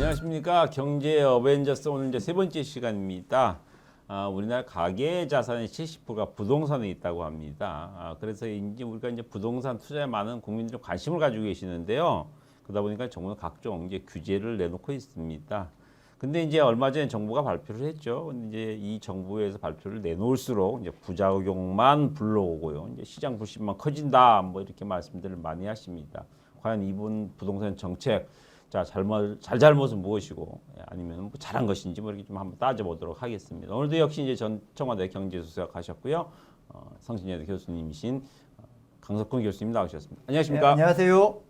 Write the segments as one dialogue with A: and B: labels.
A: 안녕하십니까. 경제 어벤져스 오늘 이제 세 번째 시간입니다. 우리나라 가계 자산의 70%가 부동산에 있다고 합니다. 그래서 이제 우리가 이제 부동산 투자에 많은 국민들이 관심을 가지고 계시는데요. 그러다 보니까 정부는 각종 이제 규제를 내놓고 있습니다. 근데 이제 얼마 전에 정부가 발표를 했죠. 근데 이제 이 정부에서 발표를 내놓을수록 이제 부작용만 불러오고요. 이제 시장 불신만 커진다. 뭐 이렇게 말씀들을 많이 하십니다. 과연 이분 부동산 정책 잘못은 무엇이고 아니면 뭐 잘한 것인지 뭐 이렇게 좀 한번 따져보도록 하겠습니다. 오늘도 역시 이제 전 청와대 경제수석 하셨고요. 성신여대 교수님이신 강석훈 교수님 나오셨습니다. 안녕하십니까?
B: 네, 안녕하세요.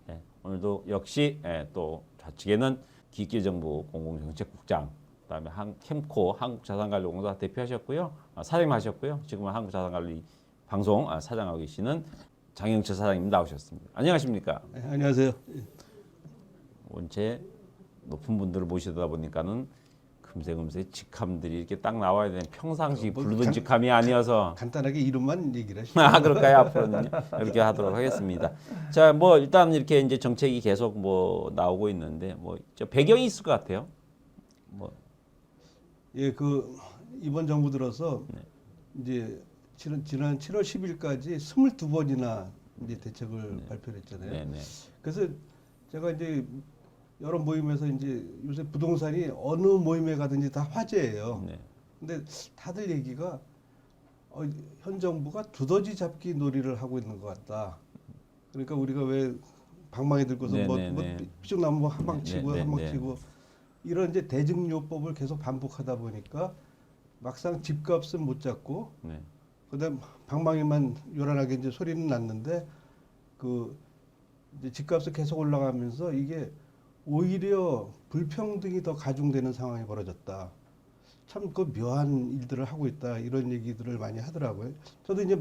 A: 네, 오늘도 역시 또 좌측에는 기획재정부 공공정책국장, 그다음에 캠코 한국자산관리공사 대표하셨고요, 사장하셨고요. 지금은 한국자산관리 방송 사장하고 계시는 장영철 사장님 나오셨습니다. 안녕하십니까?
C: 네, 안녕하세요.
A: 원체 높은 분들을 모시다 보니까는 금세 직함들이 이렇게 딱 나와야 되는 평상시 부르던 직함이 아니어서
C: 간단하게 이름만 얘기를 하시죠.
A: 그럴까요? 앞으로는요. 이렇게 하도록 하겠습니다. 자, 뭐 일단 이렇게 이제 정책이 계속 뭐 나오고 있는데 뭐 배경이 있을 것 같아요. 뭐
C: 예, 그 이번 정부 들어서 이제 지난 7월 10일까지 22번이나 이제 대책을 발표를 했잖아요.
A: 네네.
C: 그래서 제가 이제 여러 모임에서 이제 요새 부동산이 어느 모임에 가든지 다 화제예요.
A: 네.
C: 근데 다들 얘기가 현 정부가 두더지 잡기 놀이를 하고 있는 것 같다. 그러니까 우리가 왜 방망이 들고서 뭐 삐죽 나면 뭐 한 방 치고 한 방 치고 이런 이제 대증요법을 계속 반복하다 보니까 막상 집값은 못 잡고 그다음 방망이만 요란하게 이제 소리는 났는데 그 이제 집값이 계속 올라가면서 이게 오히려 불평등이 더 가중되는 상황이 벌어졌다. 참 그 묘한 일들을 하고 있다. 이런 얘기들을 많이 하더라고요. 저도 이제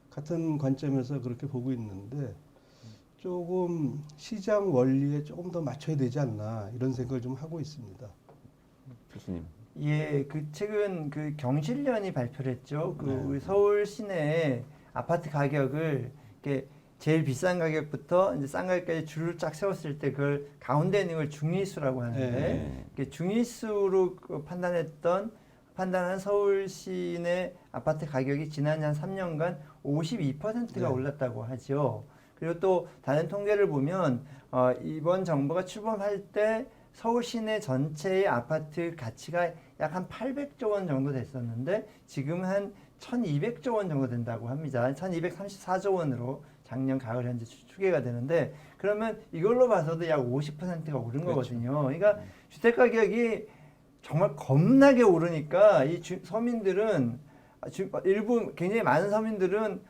C: 같은 관점에서 그렇게 보고 있는데 조금 시장 원리에 조금 더 맞춰야 되지 않나 이런 생각을 좀 하고 있습니다.
A: 교수님.
B: 예, 그 최근 그 경실련이 발표를 했죠. 우리 서울 시내 아파트 가격을 이렇게 제일 비싼 가격부터 이제 싼 가격까지 줄을 쫙 세웠을 때 그걸 가운데 있는 걸 중위수라고 하는데 중위수로 판단한 서울 시내 아파트 가격이 지난 한 3년간 52%가 올랐다고 하죠. 그리고 또 다른 통계를 보면 이번 정부가 출범할 때 서울 시내 전체의 아파트 가치가 약 한 800조 원 정도 됐었는데 지금은 한 1200조 원 정도 된다고 합니다. 1234조 원으로 작년 가을 현재 추계가 되는데 그러면 이걸로 봐서도 약 50%가 오른 거거든요. 그러니까 주택 가격이 정말 겁나게 오르니까 이 서민들은 일부 굉장히 많은 서민들은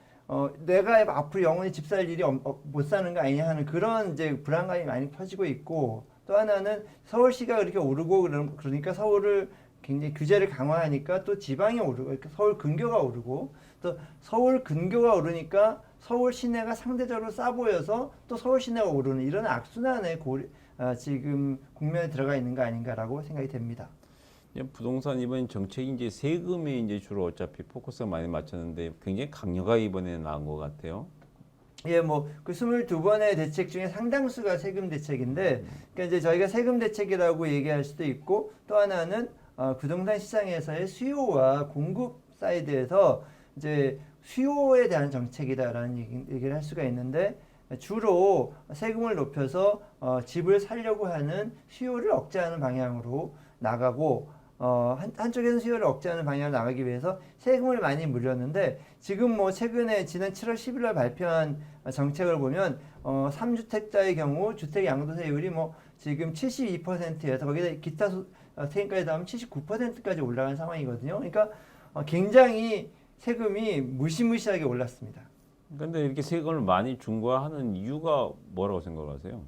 B: 내가 앞으로 영원히 집 살 일이 못 사는 거 아니냐 하는 그런 이제 불안감이 많이 퍼지고 있고 또 하나는 서울시가 그렇게 오르고 그러니까 서울을 굉장히 규제를 강화하니까 또 지방이 오르고 서울 근교가 오르고 또 서울 근교가 오르니까 서울 시내가 상대적으로 싸 보여서 또 서울 시내가 오르는 이런 악순환에 지금 국면에 들어가 있는 거 아닌가라고 생각이 됩니다.
A: 부동산 이번 정책이 이제 세금에 이제 주로 어차피 포커스가 많이 맞췄는데 굉장히 강력하게 이번에 나온 것 같아요.
B: 예, 뭐 그 22번의 대책 중에 상당수가 세금 대책인데, 그러니까 이제 저희가 세금 대책이라고 얘기할 수도 있고 또 하나는 부동산 시장에서의 수요와 공급 사이드에서 이제 수요에 대한 정책이다라는 얘기를 할 수가 있는데 주로 세금을 높여서 집을 살려고 하는 수요를 억제하는 방향으로 나가고 한쪽에는 수요를 억제하는 방향으로 나가기 위해서 세금을 많이 물렸는데 지금 뭐 최근에 지난 7월 10일 날 발표한 정책을 보면 3주택자의 경우 주택 양도세율이 뭐 지금 72%에서 거기다 기타 세금까지 더하면 79%까지 올라간 상황이거든요. 그러니까 굉장히 세금이 무시무시하게 올랐습니다.
A: 그런데 이렇게 세금을 많이 중과하는 이유가 뭐라고 생각하세요?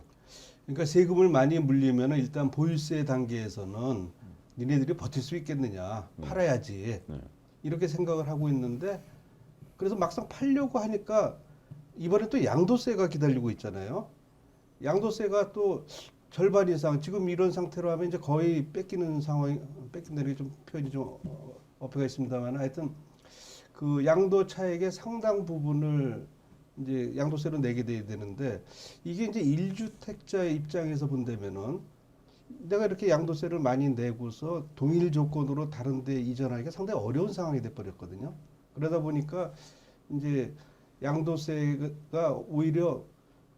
C: 그러니까 세금을 많이 물리면 일단 보유세 단계에서는 니네들이 버틸 수 있겠느냐, 팔아야지 이렇게 생각을 하고 있는데 그래서 막상 팔려고 하니까 이번에 또 양도세가 기다리고 있잖아요. 양도세가 또 절반 이상 지금 이런 상태로 하면 이제 거의 뺏기는 상황이 뺏긴다는 게 좀 표현이 좀 어폐가 있습니다만 하여튼 그 양도 차액의 상당 부분을 이제 양도세로 내게 돼야 되는데 이게 이제 1주택자의 입장에서 본다면은 내가 이렇게 양도세를 많이 내고서 동일 조건으로 다른 데 이전하기가 상당히 어려운 상황이 돼 버렸거든요. 그러다 보니까 이제 양도세가 오히려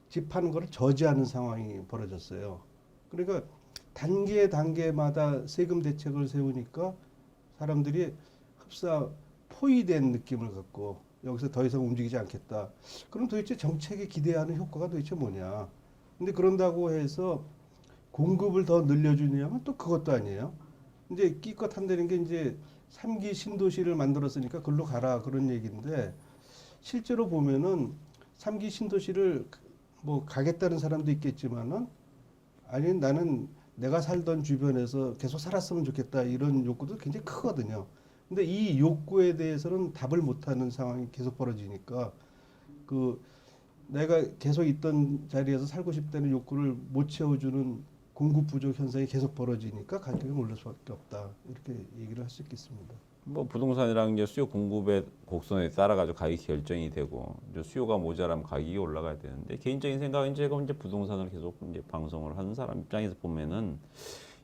C: 집 파는 거를 저지하는 상황이 벌어졌어요. 그러니까 단계마다 세금 대책을 세우니까 사람들이 흡사 포위된 느낌을 갖고 여기서 더 이상 움직이지 않겠다. 그럼 도대체 정책에 기대하는 효과가 도대체 뭐냐? 근데 그런다고 해서 공급을 더 늘려주냐면 또 그것도 아니에요. 이제 끼껏 한다는 게 이제 3기 신도시를 만들었으니까 글로 가라 그런 얘기인데 실제로 보면은 3기 신도시를 뭐 가겠다는 사람도 있겠지만은 아니 나는 내가 살던 주변에서 계속 살았으면 좋겠다 이런 욕구도 굉장히 크거든요. 근데 이 욕구에 대해서는 답을 못하는 상황이 계속 벌어지니까 그 내가 계속 있던 자리에서 살고 싶다는 욕구를 못 채워주는 공급 부족 현상이 계속 벌어지니까 가격이 오를 수밖에 없다 이렇게 얘기를 할 수 있겠습니다.
A: 뭐 부동산이랑 이제 수요 공급의 곡선에 따라 가지고 가격이 결정이 되고 이제 수요가 모자라면 가격이 올라가야 되는데 개인적인 생각은 제가 이제 부동산을 계속 이제 방송을 하는 사람 입장에서 보면은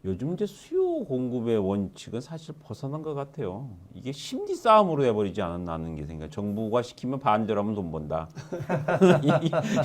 A: 요즘 이제 수요 공급의 원칙은 사실 벗어난 것 같아요. 이게 심리 싸움으로 해버리지 않았나 하는 게 생각. 정부가 시키면 반대로 하면 돈 번다.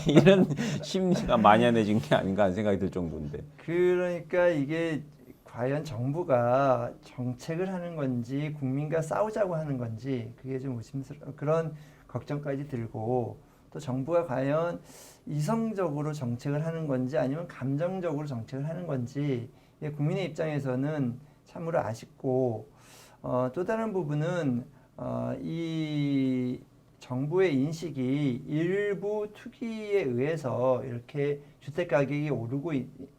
A: 이런 심리가 만연해진 게 아닌가 하는 생각이 들 정도인데.
B: 그러니까 이게 과연 정부가 정책을 하는 건지 국민과 싸우자고 하는 건지 그게 좀 의심스러운 그런 걱정까지 들고 또 정부가 과연 이성적으로 정책을 하는 건지 아니면 감정적으로 정책을 하는 건지 국민의 입장에서는 참으로 아쉽고 또 다른 부분은 이 정부의 인식이 일부 투기에 의해서 이렇게 주택 가격이 오르고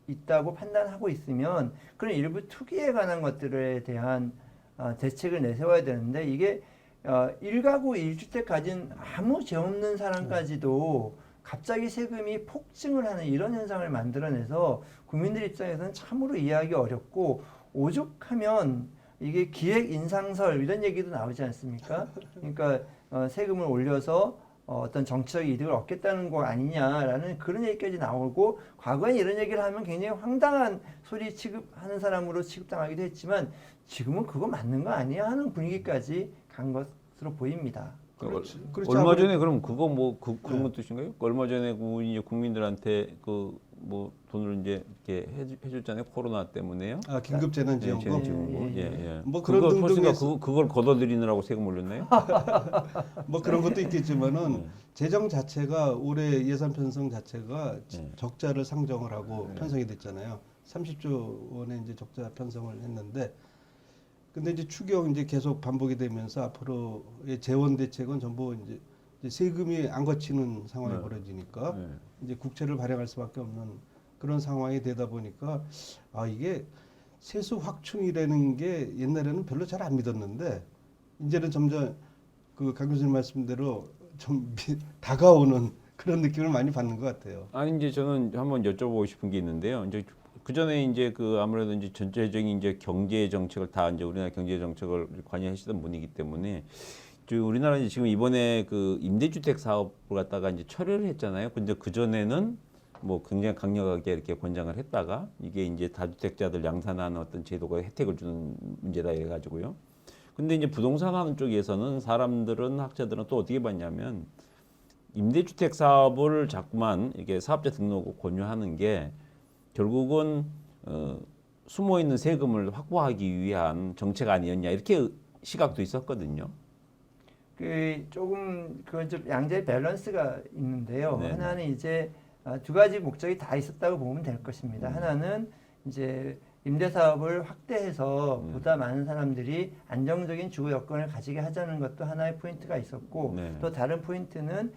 B: 있다고 판단하고 있으면 그런 일부 투기에 관한 것들에 대한 대책을 내세워야 되는데 이게 1가구 1주택 가진 아무 죄 없는 사람까지도 갑자기 세금이 폭증을 하는 이런 현상을 만들어내서 국민들 입장에서는 참으로 이해하기 어렵고 오죽하면 이게 기획 인상설 이런 얘기도 나오지 않습니까? 그러니까 세금을 올려서 어떤 정치적 이득을 얻겠다는 거 아니냐라는 그런 얘기까지 나오고 과거에 이런 얘기를 하면 굉장히 황당한 소리 취급하는 사람으로 취급당하기도 했지만 지금은 그거 맞는 거 아니야 하는 분위기까지 간 것으로 보입니다.
C: 그렇지
A: 얼마 전에 그럼 그거 뭐 그런 것 뜻인가요? 얼마 전에 그 이제 국민들한테 그 뭐 돈을 이제 이렇게 해줬잖아요. 코로나 때문에요.
C: 아 긴급 재난지원금.
A: 재난지원금. 예.
C: 뭐 그런
A: 그거
C: 등등의
A: 그걸 걷어들이느라고 세금 올렸나요?
C: 뭐 그런 것도 있겠지만은 재정 자체가 올해 예산 편성 자체가 적자를 상정을 하고 편성이 됐잖아요. 30조 원의 이제 적자 편성을 했는데 근데 이제 추경 이제 계속 반복이 되면서 앞으로의 재원 대책은 전부 이제 세금이 안 거치는 상황이 벌어지니까 이제 국채를 발행할 수밖에 없는 그런 상황이 되다 보니까 아 이게 세수 확충이라는 게 옛날에는 별로 잘 안 믿었는데 이제는 점점 그 강 교수님 말씀대로 좀 다가오는 그런 느낌을 많이 받는 것 같아요.
A: 아니 이제 저는 한번 여쭤보고 싶은 게 있는데요. 이제 그 전에 이제 그 아무래도 이제 전체적인 이제 경제 정책을 다 이제 우리나라 경제 정책을 관여하시던 분이기 때문에 우리나라 이제 지금 이번에 그 임대주택 사업을 갖다가 이제 철회를 했잖아요. 근데 그 전에는 뭐 굉장히 강력하게 이렇게 권장을 했다가 이게 이제 다주택자들 양산하는 어떤 제도가 혜택을 주는 문제다 해가지고요. 근데 이제 부동산 하는 쪽에서는 사람들은 학자들은 또 어떻게 봤냐면 임대주택 사업을 자꾸만 이렇게 사업자 등록을 권유하는 게 결국은 숨어 있는 세금을 확보하기 위한 정책 아니었냐 이렇게 시각도 있었거든요.
B: 그 조금 그건 좀 양자의 밸런스가 있는데요.
A: 네네.
B: 하나는 이제 두 가지 목적이 다 있었다고 보면 될 것입니다. 하나는 이제 임대 사업을 확대해서 보다 많은 사람들이 안정적인 주거 여건을 가지게 하자는 것도 하나의 포인트가 있었고
A: 네.
B: 또 다른 포인트는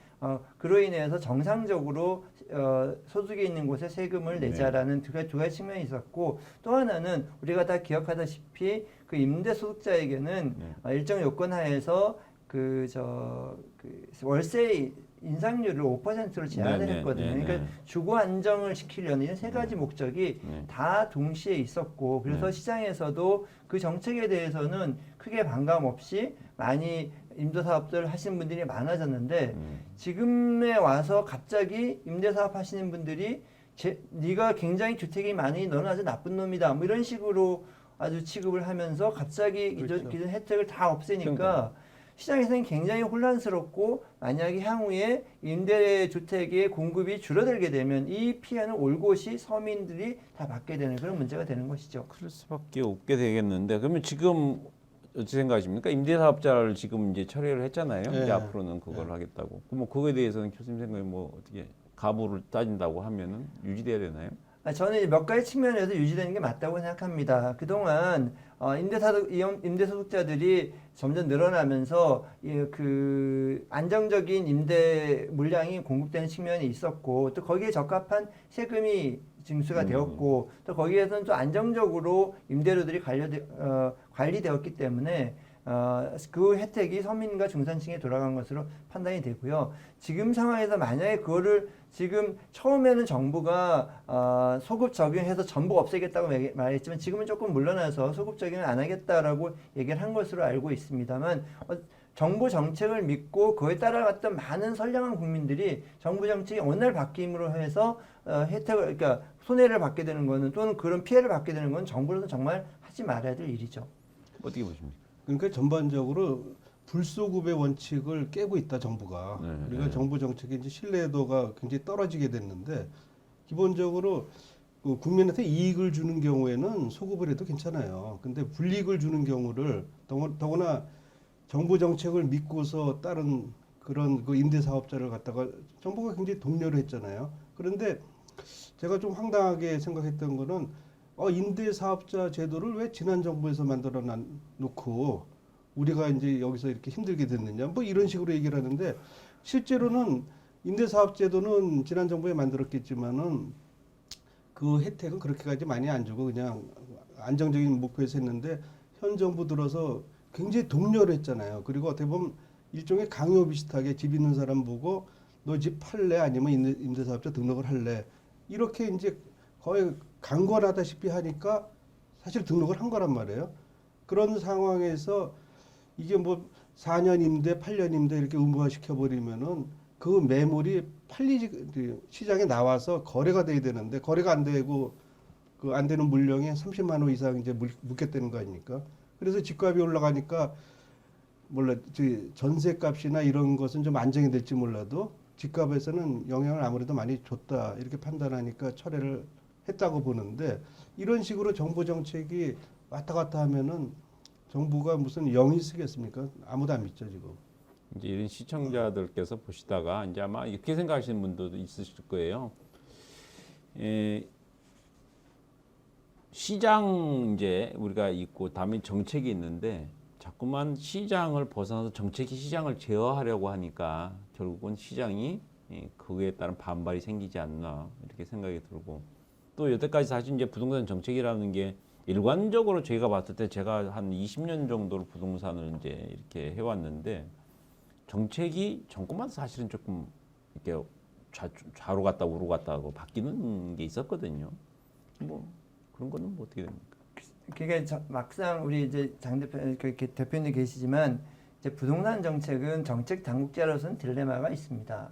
B: 그로 인해서 정상적으로 소득이 있는 곳에 세금을 내자라는 두 가지 측면이 있었고 또 하나는 우리가 다 기억하다시피 그 임대 소득자에게는 일정 요건 하에서 그 월세 인상률을 5%로 제한을 했거든요. 그러니까 주거 안정을 시키려는 이런 세 가지 목적이 다 동시에 있었고 그래서 시장에서도 그 정책에 대해서는 크게 반감 없이 많이 임대사업들 하시는 분들이 많아졌는데 지금에 와서 갑자기 임대사업 하시는 분들이 네가 굉장히 주택이 많으니 너는 아주 나쁜 놈이다. 뭐 이런 식으로 아주 취급을 하면서 갑자기
C: 그렇죠.
B: 기존 혜택을 다 없애니까
A: 그러니까.
B: 시장에서는 굉장히 혼란스럽고 만약에 향후에 임대주택의 공급이 줄어들게 되면 이 피해는 올곧이 서민들이 다 받게 되는 그런 문제가 되는 것이죠.
A: 그럴 수밖에 없게 되겠는데 그러면 지금 어떻게 생각하십니까? 임대사업자를 지금 이제 처리를 했잖아요.
C: 네.
A: 이제 앞으로는 그걸 하겠다고. 그럼 뭐 그거에 대해서는 교수님 생각에 뭐 어떻게 가부를 따진다고 하면은 유지돼야 되나요?
B: 저는 몇 가지 측면에서 유지되는 게 맞다고 생각합니다. 그동안 임대소득자들이 점점 늘어나면서 그 안정적인 임대 물량이 공급되는 측면이 있었고 또 거기에 적합한 세금이 징수가 되었고 또 거기에서는 또 안정적으로 임대료들이 관리되었기 때문에 그 혜택이 서민과 중산층에 돌아간 것으로 판단이 되고요. 지금 상황에서 만약에 그거를 지금 처음에는 정부가 소급 적용해서 전부 없애겠다고 말했지만 지금은 조금 물러나서 소급 적용을 안 하겠다라고 얘기를 한 것으로 알고 있습니다만 정부 정책을 믿고 그에 따라갔던 많은 선량한 국민들이 정부 정책이 어느 날 바뀜으로 해서 혜택을 그러니까 손해를 받게 되는 거는 또는 그런 피해를 받게 되는 건 정부로서 정말 하지 말아야 될 일이죠.
A: 어떻게 보십니까?
C: 그러니까 전반적으로 불소급의 원칙을 깨고 있다 정부가.
A: 네,
C: 우리가
A: 네.
C: 정부 정책의 이제 신뢰도가 굉장히 떨어지게 됐는데 기본적으로 그 국민한테 이익을 주는 경우에는 소급을 해도 괜찮아요. 근데 불이익을 주는 경우를 더구나 정부 정책을 믿고서 다른 그런 그 임대 사업자를 갖다가 정부가 굉장히 독려를 했잖아요. 그런데 제가 좀 황당하게 생각했던 거는 임대 사업자 제도를 왜 지난 정부에서 만들어 놓고 우리가 이제 여기서 이렇게 힘들게 됐느냐 뭐 이런 식으로 얘기를 하는데 실제로는 임대 사업 제도는 지난 정부에 만들었겠지만은 그 혜택은 그렇게까지 많이 안 주고 그냥 안정적인 목표에서 했는데 현 정부 들어서 굉장히 독려를 했잖아요. 그리고 어떻게 보면 일종의 강요 비슷하게 집 있는 사람 보고 너 집 팔래 아니면 임대사업자 등록을 할래 이렇게 이제 거의 강권하다시피 하니까 사실 등록을 한 거란 말이에요. 그런 상황에서 이게 뭐 4년 임대, 8년 임대 이렇게 의무화 시켜버리면은 그 매물이 시장에 나와서 거래가 돼야 되는데 거래가 안 되고 그 안 되는 물량에 30만 원 이상 이제 묻겠다는 거 아닙니까? 그래서 집값이 올라가니까 몰라 전세값이나 이런 것은 좀 안정이 될지 몰라도 집값에서는 영향을 아무래도 많이 줬다 이렇게 판단하니까 철회를 했다고 보는데 이런 식으로 정부 정책이 왔다 갔다 하면은 정부가 무슨 영이 쓰겠습니까? 아무도 안 믿죠 지금.
A: 이제 이런 시청자들께서 보시다가 이제 아마 이렇게 생각하시는 분들도 있으실 거예요. 시장 이제 우리가 있고 다음에 정책이 있는데 자꾸만 시장을 벗어나서 정책이 시장을 제어하려고 하니까 결국은 시장이 그에 따른 반발이 생기지 않나 이렇게 생각이 들고 또 여태까지 사실 이제 부동산 정책이라는 게 일관적으로 저희가 봤을 때 제가 한 20년 정도로 부동산을 이제 이렇게 해왔는데 정책이 정권마다 사실은 조금 이렇게 좌로 갔다 우로 갔다 하고 바뀌는 게 있었거든요. 뭐 그런 거는 뭐 어떻게 됩니까?
B: 그러니까 막상 우리 이제 장 대표 대표님 계시지만 이제 부동산 정책은 정책 당국자로서는 딜레마가 있습니다.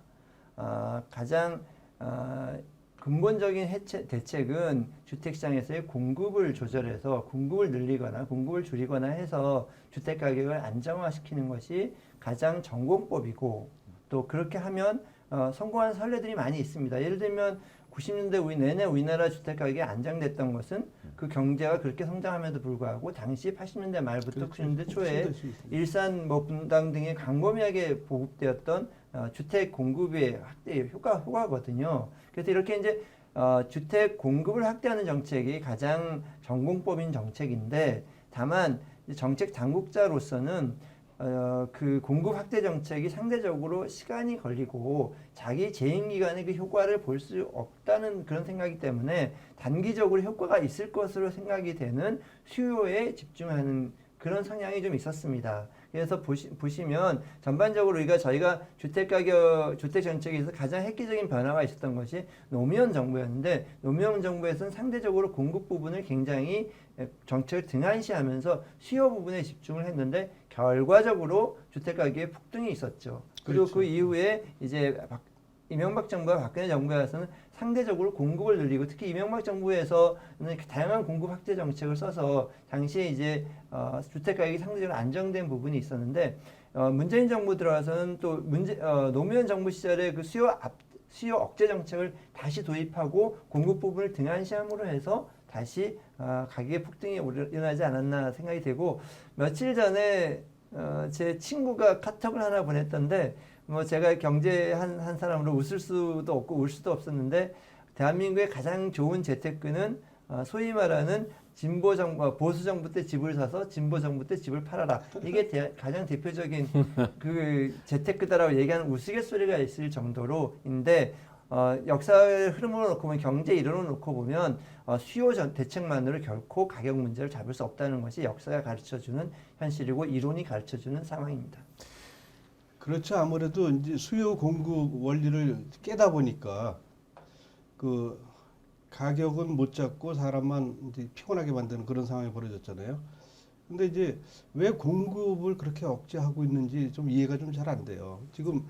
B: 가장 근본적인 대책은 주택시장에서의 공급을 조절해서 공급을 늘리거나 공급을 줄이거나 해서 주택 가격을 안정화시키는 것이 가장 전공법이고 또 그렇게 하면 성공한 사례들이 많이 있습니다. 예를 들면 90년대 내내 우리나라 주택 가격이 안정됐던 것은 그 경제가 그렇게 성장함에도 불구하고 당시 80년대 말부터 90년대 초에 일산 분당 등의 광범위하게 보급되었던 주택 공급의 확대 효과거든요. 그래서 이렇게 이제 주택 공급을 확대하는 정책이 가장 전공법인 정책인데 다만 정책 당국자로서는 그 공급 확대 정책이 상대적으로 시간이 걸리고 자기 재임 기간에 그 효과를 볼 수 없다는 그런 생각이기 때문에 단기적으로 효과가 있을 것으로 생각이 되는 수요에 집중하는 그런 성향이 좀 있었습니다. 그래서 보시면 전반적으로 저희가 주택 정책에서 가장 획기적인 변화가 있었던 것이 노무현 정부였는데 노무현 정부에서는 상대적으로 공급 부분을 굉장히 정책을 등한시하면서 수요 부분에 집중을 했는데 결과적으로 주택 가격에 폭등이 있었죠. 그리고
C: 그렇죠.
B: 그 이후에 이제 이명박 정부와 박근혜 정부에 와서는 상대적으로 공급을 늘리고 특히 이명박 정부에서는 다양한 공급 확대 정책을 써서 당시에 이제 주택 가격이 상대적으로 안정된 부분이 있었는데 문재인 정부 들어와서는 또 노무현 정부 시절에 그 수요 억제 정책을 다시 도입하고 공급 부분을 등한시함으로 해서 다시 가격의 폭등이 일어나지 않았나 생각이 되고 며칠 전에 제 친구가 카톡을 하나 보냈던데 뭐 제가 경제 한 사람으로 웃을 수도 없고 울 수도 없었는데 대한민국의 가장 좋은 재테크는 소위 말하는 진보 정부, 보수 정부 때 집을 사서 진보 정부 때 집을 팔아라. 이게 가장 대표적인 그 재테크다라고 얘기하는 우스갯소리가 있을 정도로인데 역사의 흐름으로 놓고 보면 경제 이론으로 놓고 보면 수요 대책만으로 결코 가격 문제를 잡을 수 없다는 것이 역사가 가르쳐주는 현실이고 이론이 가르쳐주는 상황입니다.
C: 그렇죠. 아무래도 이제 수요 공급 원리를 깨다 보니까 그 가격은 못 잡고 사람만 이제 피곤하게 만드는 그런 상황이 벌어졌잖아요. 근데 이제 왜 공급을 그렇게 억제하고 있는지 좀 이해가 좀 잘 안 돼요. 지금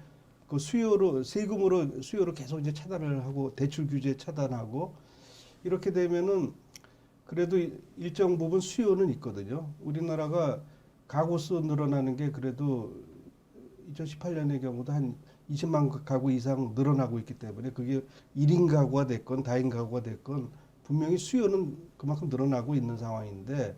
C: 그 세금으로 수요를 계속 이제 차단을 하고 대출 규제 차단하고 이렇게 되면은 그래도 일정 부분 수요는 있거든요. 우리나라가 가구 수 늘어나는 게 그래도 2018년의 경우도 한 20만 가구 이상 늘어나고 있기 때문에 그게 1인 가구가 됐건 다인 가구가 됐건 분명히 수요는 그만큼 늘어나고 있는 상황인데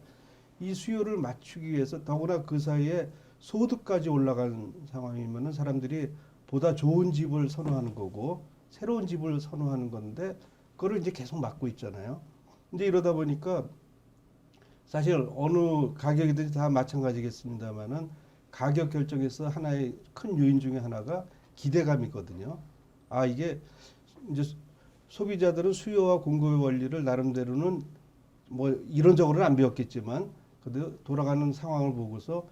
C: 이 수요를 맞추기 위해서 더구나 그 사이에 소득까지 올라간 상황이면은 사람들이 보다 좋은 집을 선호하는 거고 새로운 집을 선호하는 건데 그거를 이제 계속 막고 있잖아요. 이제 이러다 보니까 사실 어느 가격이든지 다 마찬가지겠습니다만은 가격 결정에서 하나의 큰 요인 중에 하나가 기대감이거든요. 아, 이게 이제 소비자들은 수요와 공급의 원리를 나름대로는 뭐 이론적으로는 안 배웠겠지만 그래도 돌아가는 상황을 보고서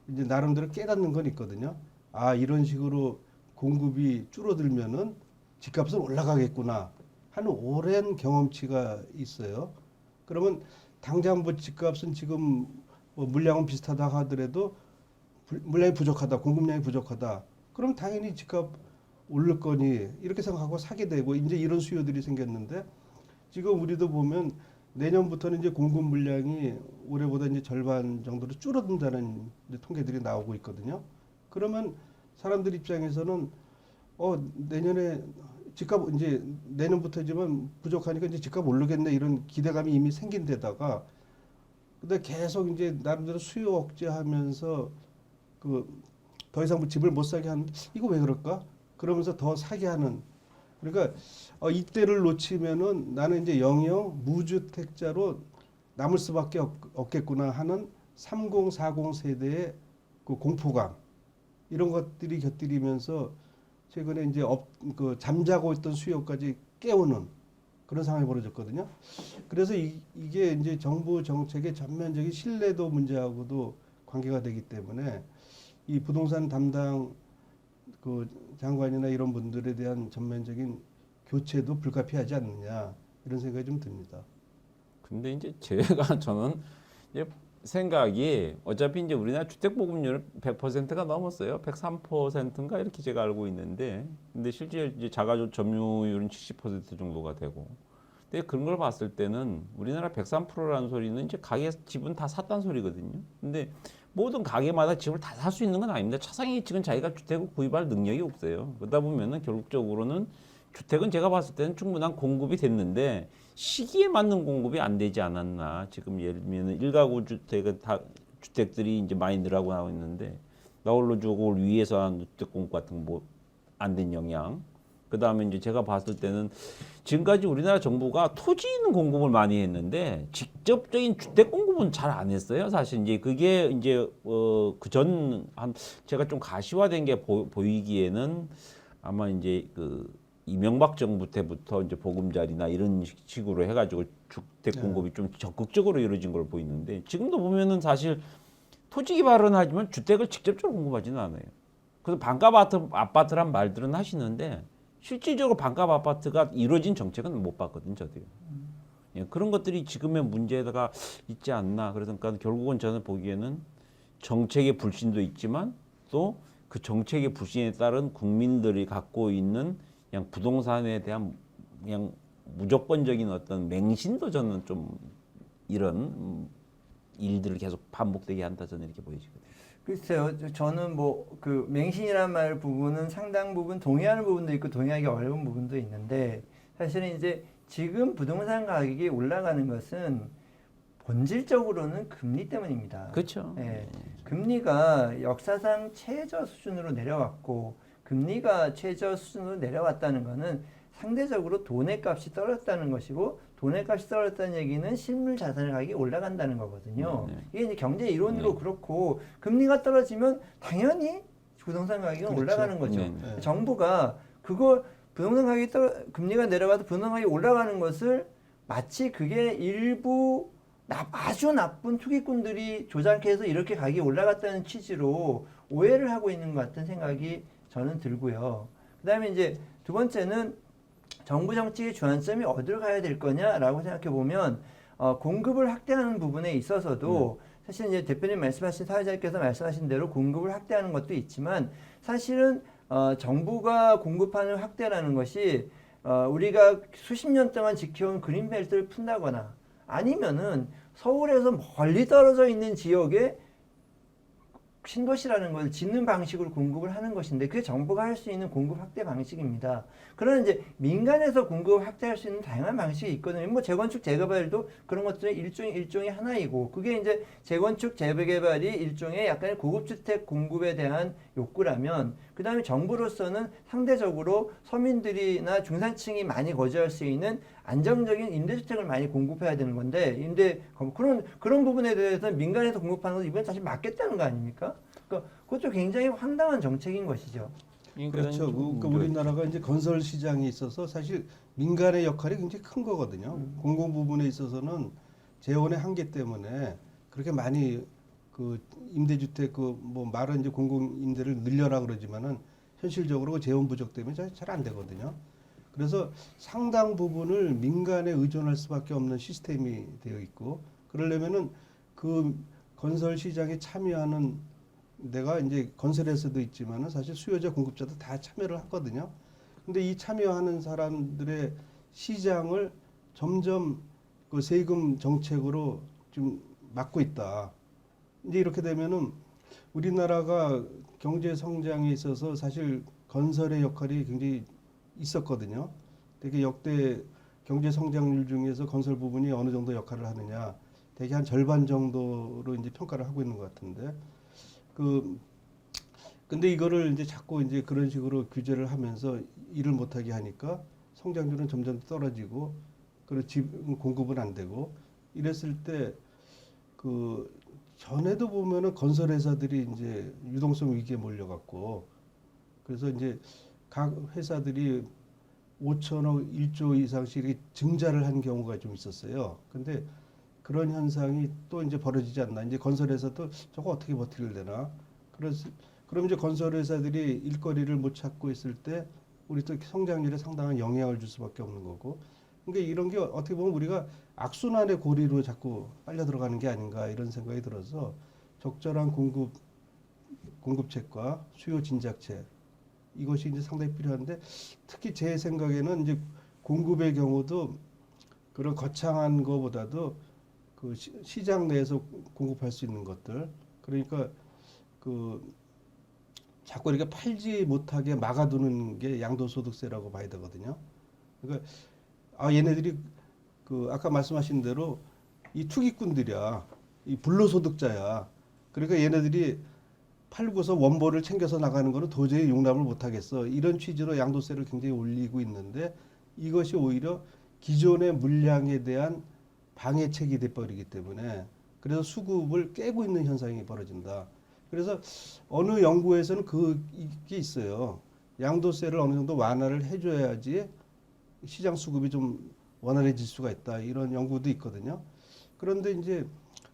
C: 이제 나름대로 깨닫는 건 있거든요. 아, 이런 식으로 공급이 줄어들면은 집값은 올라가겠구나 하는 오랜 경험치가 있어요. 그러면 당장 뭐 집값은 지금 뭐 물량은 비슷하다 하더라도 물량이 부족하다, 공급량이 부족하다. 그럼 당연히 집값 오를 거니 이렇게 생각하고 사게 되고 이제 이런 수요들이 생겼는데 지금 우리도 보면 내년부터는 이제 공급 물량이 올해보다 이제 절반 정도로 줄어든다는 이제 통계들이 나오고 있거든요. 그러면 사람들 입장에서는 내년에 집값 이제 내년부터지만 부족하니까 이제 집값 오르겠네 이런 기대감이 이미 생긴 데다가 근데 계속 이제 나름대로 수요 억제하면서 그 더 이상 집을 못 사게 하는데 이거 왜 그럴까? 그러면서 더 사게 하는 그러니까 이때를 놓치면은 나는 이제 영영 무주택자로 남을 수밖에 없겠구나 하는 30, 40 세대의 그 공포감 이런 것들이 곁들이면서 최근에 이제 그 잠자고 있던 수요까지 깨우는 그런 상황이 벌어졌거든요. 그래서 이게 이제 정부 정책의 전면적인 신뢰도 문제하고도 관계가 되기 때문에 이 부동산 담당 그 장관이나 이런 분들에 대한 전면적인 교체도 불가피하지 않느냐 이런 생각이 좀 듭니다.
A: 근데 이제 저는 이제 생각이 어차피 이제 우리나라 주택 보급률은 100%가 넘었어요. 103%인가 이렇게 제가 알고 있는데, 근데 실제 이제 자가주 점유율은 70% 정도가 되고. 근데 그런 걸 봤을 때는 우리나라 103%라는 소리는 이제 가게 집은 다 샀다는 소리거든요. 근데 모든 가게마다 집을 다 살 수 있는 건 아닙니다. 차상위 지금 자기가 주택을 구입할 능력이 없어요. 그러다 보면은 결국적으로는 주택은 제가 봤을 때는 충분한 공급이 됐는데 시기에 맞는 공급이 안 되지 않았나. 지금 예를 들면 일가구 주택들이 이제 많이 늘어나고 나오고 있는데 나홀로주택을 위해서 한 주택 공급 같은 거 안 된 영향. 그 다음에 이제 제가 봤을 때는 지금까지 우리나라 정부가 토지 있는 공급을 많이 했는데 직접적인 주택 공급은 잘 안 했어요. 사실 이제 그게 이제 제가 좀 가시화된 게 보이기에는 아마 이제 그 이명박 정부 때부터 이제 보금자리나 이런 식으로 해가지고 주택 공급이 좀 적극적으로 이루어진 걸 보이는데 지금도 보면은 사실 토지 개발은 하지만 주택을 직접적으로 공급하지는 않아요. 그래서 반값 아파트란 말들은 하시는데 실질적으로 반값 아파트가 이루어진 정책은 못 봤거든요, 저도요. 예, 그런 것들이 지금의 문제가 있지 않나. 그러니까 결국은 저는 보기에는 정책의 불신도 있지만 또 그 정책의 불신에 따른 국민들이 갖고 있는 그냥 부동산에 대한 그냥 무조건적인 어떤 맹신도 저는 좀 이런 일들을 계속 반복되게 한다 저는 이렇게 보여지거든요.
B: 글쎄요, 저는 뭐 그 맹신이란 말 부분은 상당 부분 동의하는 부분도 있고 동의하기 어려운 부분도 있는데 사실은 이제 지금 부동산 가격이 올라가는 것은 본질적으로는 금리 때문입니다.
A: 그렇죠.
B: 예, 금리가 역사상 최저 수준으로 내려왔고 금리가 최저 수준으로 내려왔다는 것은 상대적으로 돈의 값이 떨어졌다는 것이고 돈의 값이 떨어졌다는 얘기는 실물 자산의 가격이 올라간다는 거거든요.
A: 네, 네.
B: 이게 이제 경제 이론으로 그렇고 금리가 떨어지면 당연히 부동산 가격은
C: 그렇죠.
B: 올라가는 거죠.
A: 네,
C: 네.
B: 정부가 그걸 부동산 가격이 금리가 내려가도 부동산 가격이 올라가는 것을 마치 그게 일부 아주 나쁜 투기꾼들이 조작해서 이렇게 가격이 올라갔다는 취지로 오해를 하고 있는 것 같은 생각이 저는 들고요. 그 다음에 이제 두 번째는 정부 정책의 주안점이 어디로 가야 될 거냐라고 생각해 보면 공급을 확대하는 부분에 있어서도 사실 이제 대표님 말씀하신 사회자께서 말씀하신 대로 공급을 확대하는 것도 있지만 사실은 정부가 공급하는 확대라는 것이 우리가 수십 년 동안 지켜온 그린벨트를 푼다거나 아니면은 서울에서 멀리 떨어져 있는 지역에 신도시라는 걸 짓는 방식으로 공급을 하는 것인데 그게 정부가 할 수 있는 공급 확대 방식입니다. 그러나 이제 민간에서 공급을 확대할 수 있는 다양한 방식이 있거든요. 뭐 재건축 재개발도 그런 것들의 일종의 하나이고 그게 이제 재건축 재개발이 일종의 약간의 고급주택 공급에 대한 욕구라면 그 다음에 정부로서는 상대적으로 서민들이나 중산층이 많이 거주할 수 있는 안정적인 임대주택을 많이 공급해야 되는 건데 그런 부분에 대해서는 민간에서 공급하는 것은 이번에 사실 맞겠다는 거 아닙니까? 그러니까 그것도 굉장히 황당한 정책인 것이죠.
C: 그렇죠. 그러니까 우리나라가 이제 건설 시장에 있어서 사실 민간의 역할이 굉장히 큰 거거든요. 공공 부분에 있어서는 재원의 한계 때문에 그렇게 많이 그 임대주택 그 뭐 말은 이제 공공 임대를 늘려라 그러지만은 현실적으로 그 재원 부족 때문에 잘 안 되거든요. 그래서 상당 부분을 민간에 의존할 수밖에 없는 시스템이 되어 있고 그러려면은 그 건설 시장에 참여하는 내가 이제 건설에서도 있지만은 사실 수요자 공급자도 다 참여를 하거든요. 근데 이 참여하는 사람들의 시장을 점점 그 세금 정책으로 좀 막고 있다. 이제 이렇게 되면은 우리나라가 경제 성장에 있어서 사실 건설의 역할이 굉장히 있었거든요. 되게 역대 경제 성장률 중에서 건설 부분이 어느 정도 역할을 하느냐, 되게 한 절반 정도로 이제 평가를 하고 있는 것 같은데, 근데 이거를 이제 자꾸 이제 그런 식으로 규제를 하면서 일을 못하게 하니까 성장률은 점점 떨어지고, 그리고 집 공급은 안 되고, 이랬을 때 전에도 보면은 건설 회사들이 이제 유동성 위기에 몰려갖고, 그래서 이제 각 회사들이 5천억, 1조 이상씩 이렇게 증자를 한 경우가 좀 있었어요. 근데 그런 현상이 또 이제 벌어지지 않나. 이제 건설회사도 저거 어떻게 버틸려나. 그럼 이제 건설회사들이 일거리를 못 찾고 있을 때 우리 또 성장률에 상당한 영향을 줄 수밖에 없는 거고. 그러니까 이런 게 어떻게 보면 우리가 악순환의 고리로 자꾸 빨려 들어가는 게 아닌가 이런 생각이 들어서 적절한 공급책과 수요 진작책 이것이 이제 상당히 필요한데 특히 제 생각에는 이제 공급의 경우도 그런 거창한 거보다도 그 시장 내에서 공급할 수 있는 것들 그러니까 자꾸 이렇게 팔지 못하게 막아두는 게 양도소득세라고 봐야 되거든요. 그러니까 얘네들이 아까 말씀하신 대로 이 투기꾼들이야, 이 불로소득자야. 그러니까 얘네들이 팔고서 원본을 챙겨서 나가는 거는 도저히 용납을 못하겠어. 이런 취지로 양도세를 굉장히 올리고 있는데 이것이 오히려 기존의 물량에 대한 방해책이 돼버리기 때문에 그래서 수급을 깨고 있는 현상이 벌어진다. 그래서 어느 연구에서는 그게 있어요. 양도세를 어느 정도 완화를 해줘야지 시장 수급이 좀 원활해질 수가 있다. 이런 연구도 있거든요. 그런데 이제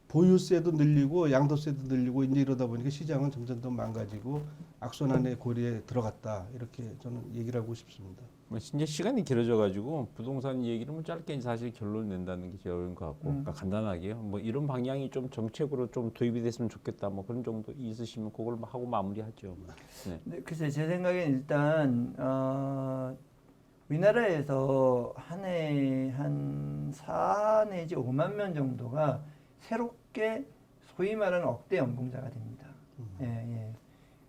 C: 보유세도 늘리고 양도세도 늘리고 이제 이러다 보니까 시장은 점점 더 망가지고 악순환의 고리에 들어갔다. 이렇게 저는 얘기를 하고 싶습니다.
A: 이제 시간이 길어져가지고 부동산 얘기를 뭐 짧게 사실 결론 낸다는 게 제일 어려운 것 같고 그러니까 간단하게요. 뭐 이런 방향이 좀 정책으로 좀 도입이 됐으면 좋겠다. 뭐 그런 정도 있으시면 그걸 하고 마무리하죠. 네.
B: 네, 글쎄 제 생각엔 일단 우리나라에서 한 해 한 4 내지 5만 명 정도가 새롭게 소위 말하는 억대 연봉자가 됩니다. 예, 예.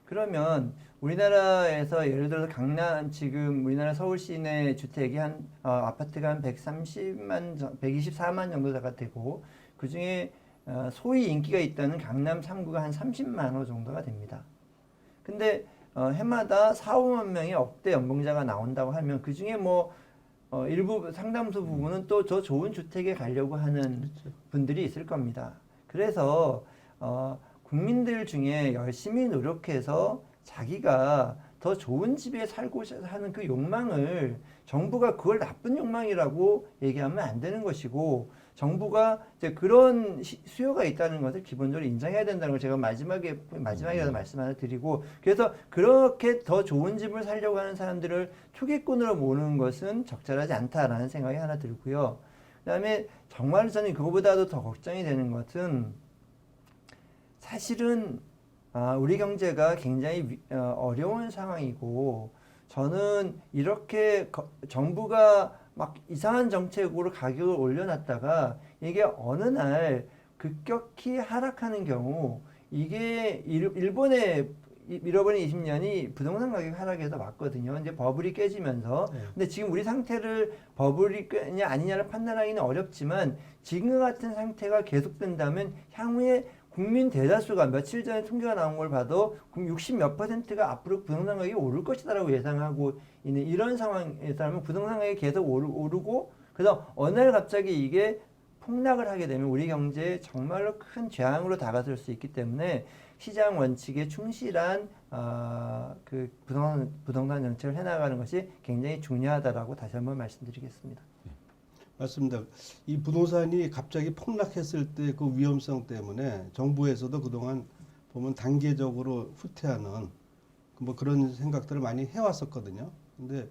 B: 그러면 우리나라에서 예를 들어서 강남 지금 우리나라 서울 시내 주택이 한 아파트가 한 124만 정도가 되고 그 중에 소위 인기가 있다는 강남 3구가 한 30만 호 정도가 됩니다. 근데 해마다 4, 5만 명의 억대 연봉자가 나온다고 하면 그 중에 뭐 일부 상당수 부분은 또 저 좋은 주택에 가려고 하는 분들이 있을 겁니다. 그래서 국민들 중에 열심히 노력해서 자기가 더 좋은 집에 살고자 하는 그 욕망을 정부가 그걸 나쁜 욕망이라고 얘기하면 안 되는 것이고 정부가 이제 그런 수요가 있다는 것을 기본적으로 인정해야 된다는 걸 제가 마지막이라도 말씀 하나 드리고 그래서 그렇게 더 좋은 집을 살려고 하는 사람들을 투기꾼으로 모으는 것은 적절하지 않다라는 생각이 하나 들고요. 그다음에 정말 저는 그거보다도 더 걱정이 되는 것은 사실은 우리 경제가 굉장히 어려운 상황이고 저는 이렇게 정부가 막 이상한 정책으로 가격을 올려놨다가 이게 어느 날 급격히 하락하는 경우 이게 일본의 잃어버린 20년이 부동산 가격 하락에서 왔거든요. 이제 버블이 깨지면서. 근데 지금 우리 상태를 버블이 깨냐 아니냐를 판단하기는 어렵지만 지금 같은 상태가 계속된다면 향후에 국민 대다수가 며칠 전에 통계가 나온 걸 봐도 60몇 %가 앞으로 부동산 가격이 오를 것이다라고 예상하고 있는 이런 상황에서라면 부동산 가격이 계속 오르고 그래서 어느 날 갑자기 이게 폭락을 하게 되면 우리 경제에 정말로 큰 재앙으로 다가설 수 있기 때문에 시장 원칙에 충실한 그 부동산 정책을 해나가는 것이 굉장히 중요하다라고 다시 한번 말씀드리겠습니다.
C: 맞습니다. 이 부동산이 갑자기 폭락했을 때 그 위험성 때문에 정부에서도 그동안 보면 단계적으로 후퇴하는 뭐 그런 생각들을 많이 해왔었거든요. 근데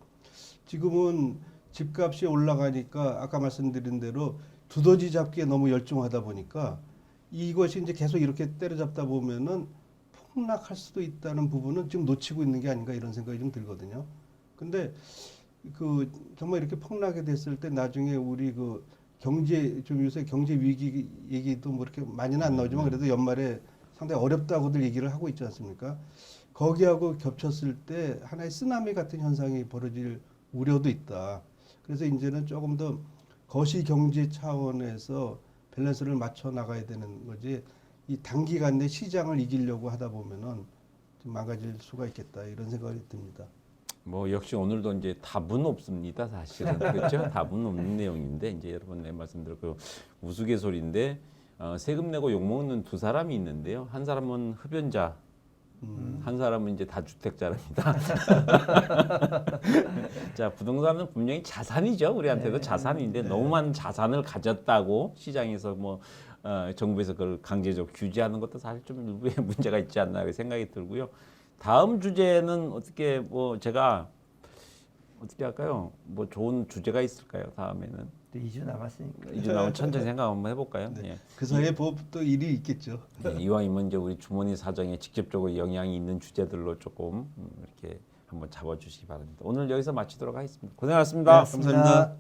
C: 지금은 집값이 올라가니까 아까 말씀드린 대로 두더지 잡기에 너무 열중하다 보니까 이것이 이제 계속 이렇게 때려잡다 보면은 폭락할 수도 있다는 부분은 지금 놓치고 있는 게 아닌가 이런 생각이 좀 들거든요. 근데 그 정말 이렇게 폭락이 됐을 때 나중에 우리 그 경제 좀 요새 경제 위기 얘기도 뭐 이렇게 많이는 안 나오지만 그래도 연말에 상당히 어렵다고들 얘기를 하고 있지 않습니까? 거기하고 겹쳤을 때 하나의 쓰나미 같은 현상이 벌어질 우려도 있다. 그래서 이제는 조금 더 거시 경제 차원에서 밸런스를 맞춰 나가야 되는 거지. 이 단기간 내 시장을 이기려고 하다 보면은 좀 망가질 수가 있겠다 이런 생각이 듭니다.
A: 뭐 역시 오늘도 이제 답은 없습니다, 사실은. 그렇죠? 답은 없는 내용인데 이제 여러분 내 말씀대로 그 우스갯소리인데 세금 내고 욕 먹는 두 사람이 있는데요. 한 사람은 흡연자, 한 사람은 이제 다주택자랍니다. 자, 부동산은 분명히 자산이죠. 우리한테도 자산인데 너무 많은 자산을 가졌다고 시장에서 뭐 정부에서 그걸 강제적으로 규제하는 것도 사실 좀 일부의 문제가 있지 않나 생각이 들고요. 다음 주제는 어떻게 뭐 제가 어떻게 할까요? 뭐 좋은 주제가 있을까요? 다음에는
B: 또 2주 남았으니까.
A: 2주 남은 천천히 생각 한번 해볼까요?
C: 네.
A: 예.
C: 그 사이에 또 일이 있겠죠.
A: 예, 이왕이면 이제 우리 주머니 사정에 직접적으로 영향이 있는 주제들로 조금 이렇게 한번 잡아주시기 바랍니다. 오늘 여기서 마치도록 하겠습니다. 고생하셨습니다.
C: 네, 감사합니다.